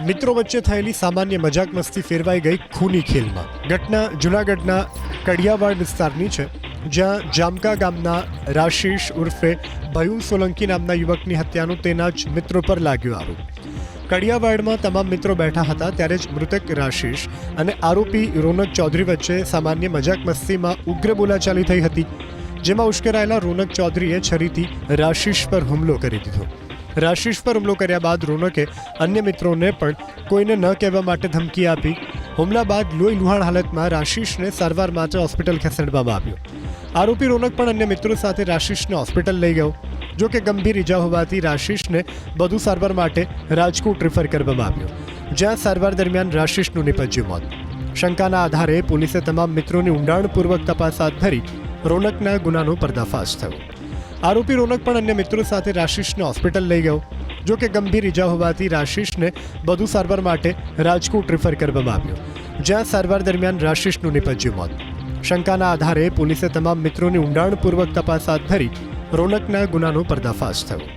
મિત્રો વચ્ચે થયેલી સામાન્ય મજાક મસ્તી ફેરવાઈ ગઈ ખૂની ખેલમાં. ઘટના જૂનાગઢના કડિયાવાડ વિસ્તારની છે, જ્યાં જામકા ગામના રાશિષ ઉર્ફે ભયુ સોલંકી નામના યુવકની હત્યાનો તેના જ મિત્રો પર લાગ્યો આરોપ. કડિયાવાડમાં તમામ મિત્રો બેઠા હતા ત્યારે જ મૃતક રાશિષ અને આરોપી રોનક ચૌધરી વચ્ચે સામાન્ય મજાક મસ્તીમાં ઉગ્ર બોલાચાલી થઈ હતી, જેમાં ઉશ્કેરાયેલા રોનક ચૌધરીએ છરીથી રાશિષ પર હુમલો કરી દીધો. રાશિષ પર હુમલો કર્યા બાદ રોનકે અન્ય મિત્રોને પણ કોઈને ન કહેવા માટે ધમકી આપી. હુમલા બાદ લોહી લુહાણ હાલતમાં રાશિષને સારવાર માટે હોસ્પિટલ ખસેડવામાં આવ્યો. આરોપી રોનક પણ અન્ય મિત્રો સાથે રાશિષને હોસ્પિટલ લઈ ગયો. જો કે ગંભીર ઈજા હોવાથી રાશિષને વધુ સારવાર માટે રાજકોટ રિફર કરવામાં આવ્યો, જ્યાં સારવાર દરમિયાન રાશિષનું નીપજ્યું મોત. શંકાના આધારે પોલીસે તમામ મિત્રોની ઊંડાણપૂર્વક તપાસ હાથ ધરી રોનકના ગુનાનો પર્દાફાશ થયો. આરોપી રોનક પણ અન્ય મિત્રો સાથે રાશિષને હોસ્પિટલ લઈ ગયો. જો કે ગંભીર ઈજા હોવાથી રાશિષને વધુ સારવાર માટે રાજકોટ રિફર કરવામાં આવ્યો, જ્યાં સારવાર દરમિયાન રાશિષનું નીપજ્યું મોત. શંકાના આધારે પોલીસે તમામ મિત્રોની ઊંડાણપૂર્વક તપાસ હાથ ધરી રોનકના ગુનાનો પર્દાફાશ થયો.